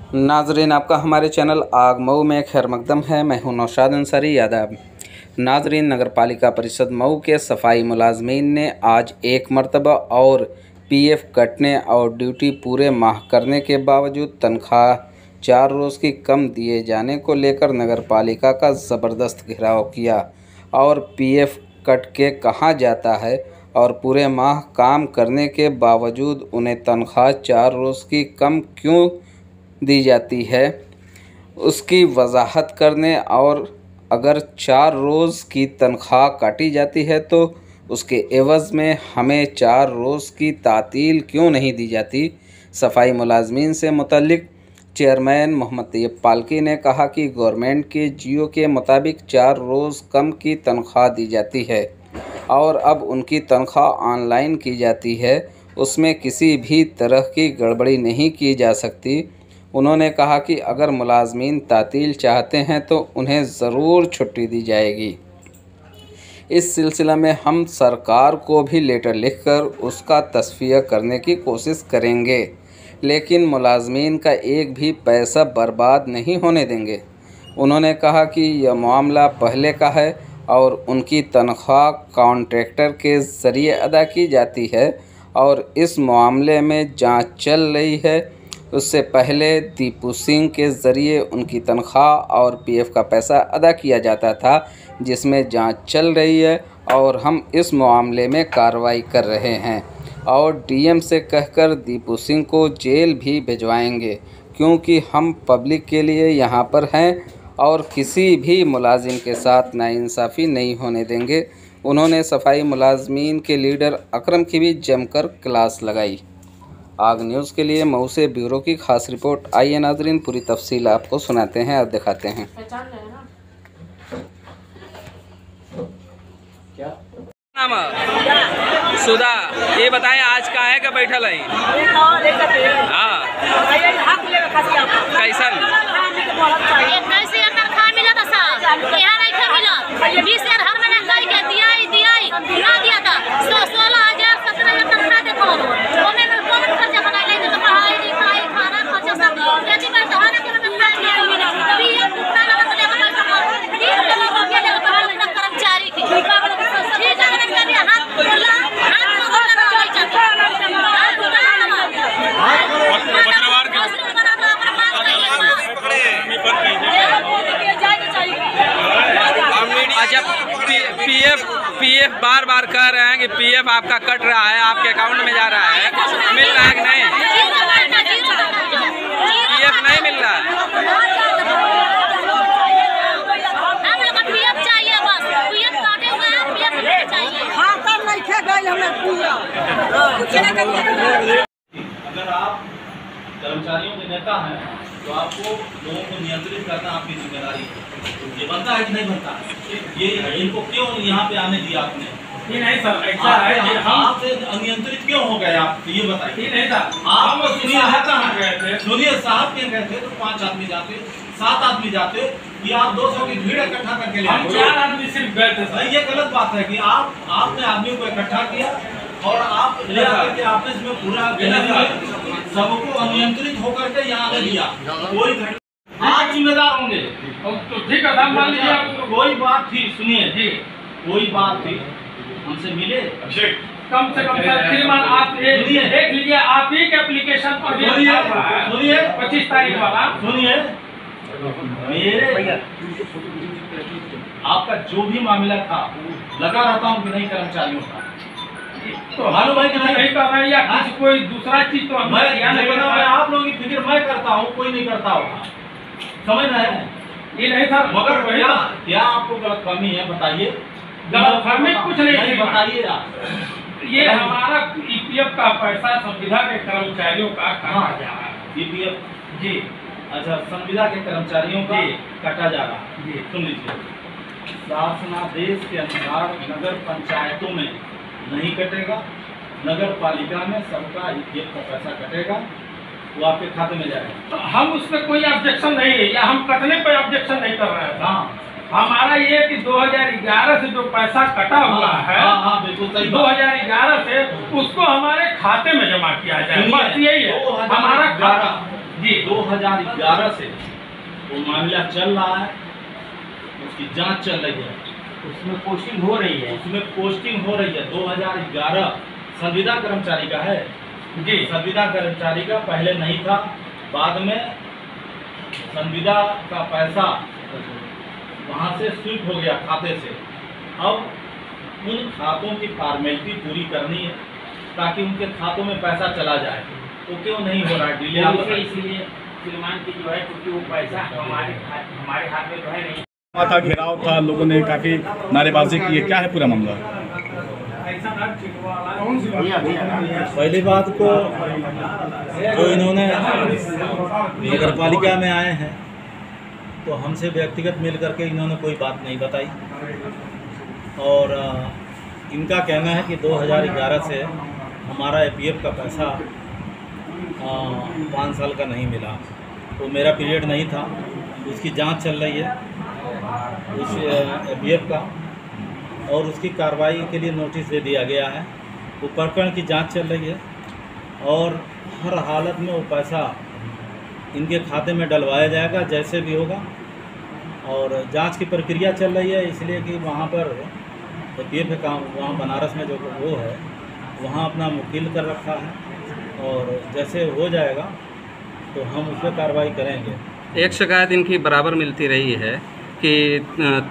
नाजरीन, आपका हमारे चैनल आग मऊ में खैर मकदम है। मैं हूं नौशाद अंसारी यादव। नाजरीन, नगर पालिका परिषद मऊ के सफाई मुलाजमीन ने आज एक मरतबा और पीएफ कटने और ड्यूटी पूरे माह करने के बावजूद तनख्वाह 4 रोज़ की कम दिए जाने को लेकर नगर पालिका का ज़बरदस्त घेराव किया और पीएफ कट के कहाँ जाता है और पूरे माह काम करने के बावजूद उन्हें तनख्वाह 4 रोज़ की कम क्यों दी जाती है, उसकी वजाहत करने और अगर 4 रोज़ की तनख्वाह काटी जाती है तो उसके एवज़ में हमें 4 रोज़ की तातील क्यों नहीं दी जाती। सफाई मुलाजमीन से मुतल्लिक चेयरमैन मोहम्मद तैयब पालकी ने कहा कि गवर्नमेंट के जियो के मुताबिक 4 रोज़ कम की तनख्वाह दी जाती है और अब उनकी तनख्वाह ऑनलाइन की जाती है, उसमें किसी भी तरह की गड़बड़ी नहीं की जा सकती। उन्होंने कहा कि अगर मुलाजमीन तातील चाहते हैं तो उन्हें ज़रूर छुट्टी दी जाएगी। इस सिलसिला में हम सरकार को भी लेटर लिखकर उसका तस्फिया करने की कोशिश करेंगे, लेकिन मुलाजमीन का एक भी पैसा बर्बाद नहीं होने देंगे। उन्होंने कहा कि यह मामला पहले का है और उनकी तनख्वाह कॉन्ट्रैक्टर के ज़रिए अदा की जाती है और इस मामले में जांच चल रही है। उससे पहले दीपू सिंह के ज़रिए उनकी तनख्वाह और पीएफ का पैसा अदा किया जाता था, जिसमें जांच चल रही है और हम इस मामले में कार्रवाई कर रहे हैं और डीएम से कहकर दीपू सिंह को जेल भी भिजवाएंगे, क्योंकि हम पब्लिक के लिए यहां पर हैं और किसी भी मुलाजिम के साथ नाइंसाफ़ी नहीं होने देंगे। उन्होंने सफाई मुलाजमीन के लीडर अकरम की भी जमकर क्लास लगाई। आग न्यूज़ के लिए मऊ से ब्यूरो की खास रिपोर्ट। आइए नाजरीन, पूरी तफसील आपको सुनाते हैं और दिखाते हैं। क्या नाम है? सुधा, ये बताएं आज का है का बैठल है? हाँ, कैसन? अच्छा, पीएफ बार बार कह रहे हैं कि पीएफ आपका कट रहा है, आपके अकाउंट में जा रहा है, मिल रहा है कि नहीं? पीएफ नहीं मिल रहा है। अगर आप कर्मचारियों के नेता हैं तो आपको लोगों को नियंत्रित करना आपकी जिम्मेदारी है। ये बनता है कि नहीं बनता है? ये इनको क्यों यहाँ पे आने दिया आपने? ये नहीं सर, ऐसा है आपसे अनियंत्रित क्यों हो गए आप? ये बताइए। नहीं था, आप सुनिए, साहब के गए थे तो 5 आदमी जाते, 7 आदमी जाते, कि आप 200 की भीड़ इकट्ठा करके ले आए। 4 आदमी सिर्फ गए थे। ये गलत बात है कि आपने आदमियों को इकट्ठा किया और आप ले आकर आपने इसमें पूरा सबको अनियंत्रित होकर के यहाँ ले दिया। कोई आप जिम्मेदार होंगे तो ठीक है, मान लीजिए कोई बात थी, सुनिए जी, कोई बात थी, हमसे मिले कम से कम सर श्रीमान आप देख लीजिए, आप ही के एप्लीकेशन पर सुनिए 25 तारीख वाला सुनिए, मेरे आपका जो भी मामला था लगा रहता हूँ कि नहीं कर्मचारियों का, तो मालूम है कि नहीं कर रहे हैं या किसी कोई दूसरा चीज तो मैं आप लोगों की फिक्र मैं करता हूँ, कोई नहीं करता होगा, समझ रहे हैं? ये नहीं सर, मगर क्या आपको गलतफहमी है? बताइए। गलतफहमी कुछ नहीं, बताइए आप। ये हमारा ईपीएफ का पैसा संविदा के कर्मचारियों का काटा जा रहा है। ईपीएफ जी, अच्छा, संविदा के कर्मचारियों का काटा जा रहा है जी। सुन लीजिए, शासनादेश के अनुसार नगर पंचायतों में नहीं कटेगा, नगर पालिका में सबका ईपीएफ का पैसा कटेगा, वो आपके खाते में जाएगा। हम उसमें कोई ऑब्जेक्शन नहीं है, या हम कटने पर ऑब्जेक्शन नहीं कर रहे हैं। हाँ, हमारा ये कि 2011 से जो पैसा कटा हुआ है, बिल्कुल सही, 2011 से उसको हमारे खाते में जमा किया जाए, बस यही है हमारा जी 2011 से वो मामला चल रहा है, उसकी जांच चल रही है, उसमें पोस्टिंग हो रही है। उसमें पोस्टिंग हो रही है। 2011 संविदा कर्मचारी का है जी संविदा कर्मचारी का, पहले नहीं था, बाद में संविदा का पैसा वहाँ से स्वीप हो गया खाते से। अब उन खातों की फॉर्मेलिटी पूरी करनी है ताकि उनके खातों में पैसा चला जाए, तो क्यों नहीं हो रहा है डिले? आप बताइए। इसीलिए श्रीमान की जो है, क्योंकि वो पैसा हमारे हाथ में तो है नहीं। था, घेराव था, लोगों ने काफ़ी नारेबाजी की है, क्या है पूरा मामला? पहली बात को जो इन्होंने नगर पालिका में आए हैं तो हमसे व्यक्तिगत मिल करके इन्होंने कोई बात नहीं बताई, और इनका कहना है कि 2011 से हमारा एपीएफ का पैसा 5 साल का नहीं मिला, तो मेरा पीरियड नहीं था, उसकी जांच चल रही है उस एपीएफ का, और उसकी कार्रवाई के लिए नोटिस दे दिया गया है। वो प्रकरण की जांच चल रही है और हर हालत में वो पैसा इनके खाते में डलवाया जाएगा जैसे भी होगा, और जांच की प्रक्रिया चल रही है, इसलिए कि वहाँ पर एपीएफ का वहाँ बनारस में जो वो है वहाँ अपना वकील कर रखा है, और जैसे हो जाएगा तो हम उस पर कार्रवाई करेंगे। एक शिकायत इनकी बराबर मिलती रही है कि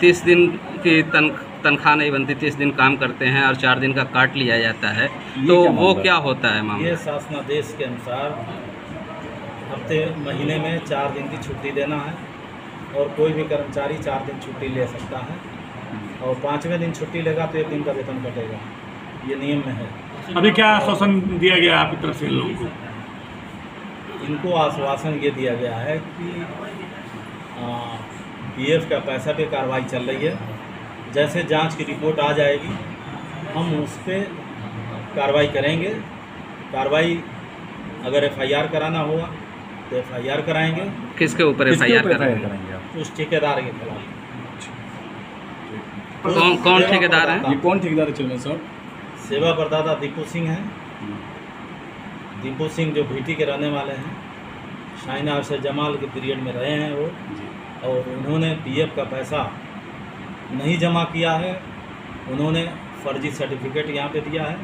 30 दिन की तनख्वाह नहीं बनती, 30 दिन काम करते हैं और 4 दिन का काट लिया जाता है, तो वो क्या होता है मामला? ये शासनादेश के अनुसार हफ्ते महीने में 4 दिन की छुट्टी देना है, और कोई भी कर्मचारी 4 दिन छुट्टी ले सकता है, और 5वें दिन छुट्टी लेगा तो 1 दिन का वेतन कटेगा, ये नियम में है। अभी क्या आश्वासन दिया गया आपकी तरफ से इन लोगों को? इनको आश्वासन ये दिया गया है कि पीएफ का पैसा पे कार्रवाई चल रही है, जैसे जांच की रिपोर्ट आ जाएगी हम उस पर कार्रवाई करेंगे। कार्रवाई अगर एफआईआर कराना होगा तो एफआईआर कराएंगे। किसके ऊपर एफआईआर कराएंगे? उस ठेकेदार के खिलाफ। कौन ठेकेदार है? ये कौन ठेकेदार है चेयरमैन साहब? सेवा प्रदाता दीपू सिंह हैं। दीपू सिंह जो भीटी के रहने वाले हैं, शाहीन अरशद जमाल के पीरियड में रहे हैं वो, और उन्होंने पीएफ का पैसा नहीं जमा किया है, उन्होंने फर्जी सर्टिफिकेट यहाँ पे दिया है,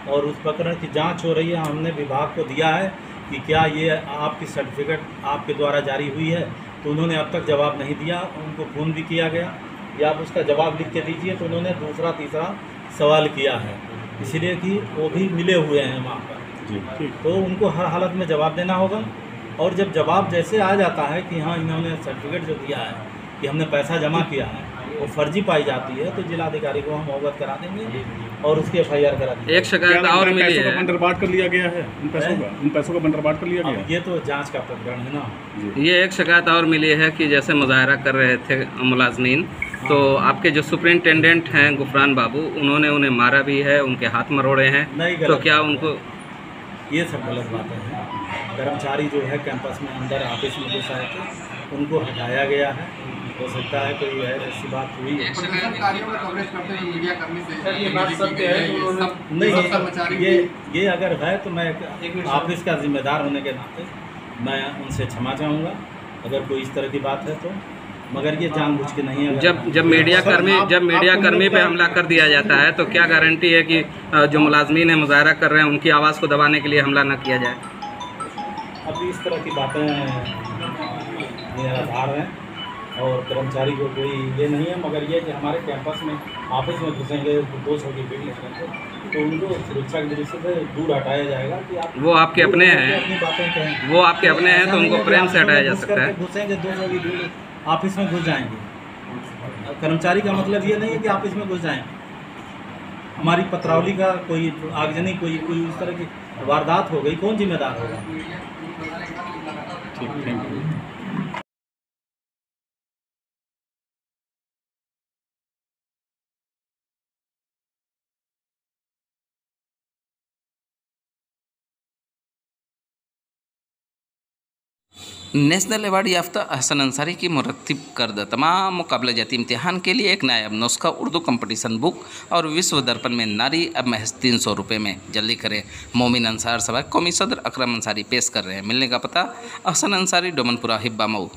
और उस प्रकरण की जांच हो रही है। हमने विभाग को दिया है कि क्या ये आपकी सर्टिफिकेट आपके द्वारा जारी हुई है, तो उन्होंने अब तक जवाब नहीं दिया। उनको फ़ोन भी किया गया कि आप उसका जवाब लिख के दीजिए, तो उन्होंने दूसरा तीसरा सवाल किया है, इसलिए कि वो भी मिले हुए हैं वहाँ पर, तो उनको हर हालत में जवाब देना होगा। और जब जवाब जैसे आ जाता है कि हाँ इन्होंने सर्टिफिकेट जो दिया है कि हमने पैसा जमा किया है वो फर्जी पाई जाती है, तो जिलाधिकारी को हम अवगत करा देंगे और उसकी एफआईआर करा देंगे। एक शिकायत और मिली है, बंटरबांट कर लिया गया है, उन पैसों का बंटरबांट कर लिया गया है। ये तो जांच का प्रकरण है ना। ये एक शिकायत और मिली है कि जैसे मुजाहरा कर रहे थे मुलाजमीन, तो आपके जो सुपरिंटेंडेंट हैं गुफरान बाबू, उन्होंने उन्हें मारा भी है, उनके हाथ मरोड़े हैं, तो क्या उनको? ये सब गलत बातें हैं। कर्मचारी जो है कैंपस में अंदर ऑफिस में घुस आए थे, उनको हटाया गया है। हो सकता है कोई ऐसी बात हुई है। कार्यों का कवरेज करते हुए मीडिया कर्मी से सर ये बात सत्य है कि नहीं, ये अगर है तो मैं ऑफिस का जिम्मेदार होने के नाते मैं उनसे क्षमा चाहूँगा अगर कोई इस तरह की बात है तो, मगर ये जानबूझ के नहीं है। जब मीडिया कर्मी पे हमला कर दिया जाता है तो क्या गारंटी है कि जो मुलाजमीन है मुजाहरा कर रहे हैं उनकी आवाज़ को दबाने के लिए हमला न किया जाए? अभी इस तरह की बातें निराधार हैं और कर्मचारी को कोई ये नहीं है, मगर ये कि हमारे कैंपस में ऑफिस में घुसेंगे 200 की भीड़ लगेंगे तो उनको सुरक्षा की दृष्टि से दूर हटाया जाएगा कि आप वो आपके अपने हैं, अपनी बातें कहें, वो आपके अपने हैं तो उनको प्रेम से हटाया जा सकता है। घुसेंगे 200 की भीड़ ऑफिस में घुस जाएंगे। कर्मचारी का मतलब ये नहीं है कि ऑफिस में घुस जाएंगे। हमारी पत्रावली का कोई आगजनी कोई उस तरह की वारदात हो गई, कौन जिम्मेदार होगा? ठीक, थैंक यू। नेशनल अवार्ड याफ्ता अहसन अंसारी की मुरत्तिब करदा तमाम मुकाबले जाती इम्तिहान के लिए एक नायाब नुस्खा उर्दू कंपटीशन बुक और विश्व दर्पण में नारी अब महज 300 रुपये में। जल्दी करें। मोमिन अंसार सभा कौमी सदर अकरम अंसारी पेश कर रहे हैं। मिलने का पता अहसन अंसारी डोमनपुरा हिब्बा मऊ।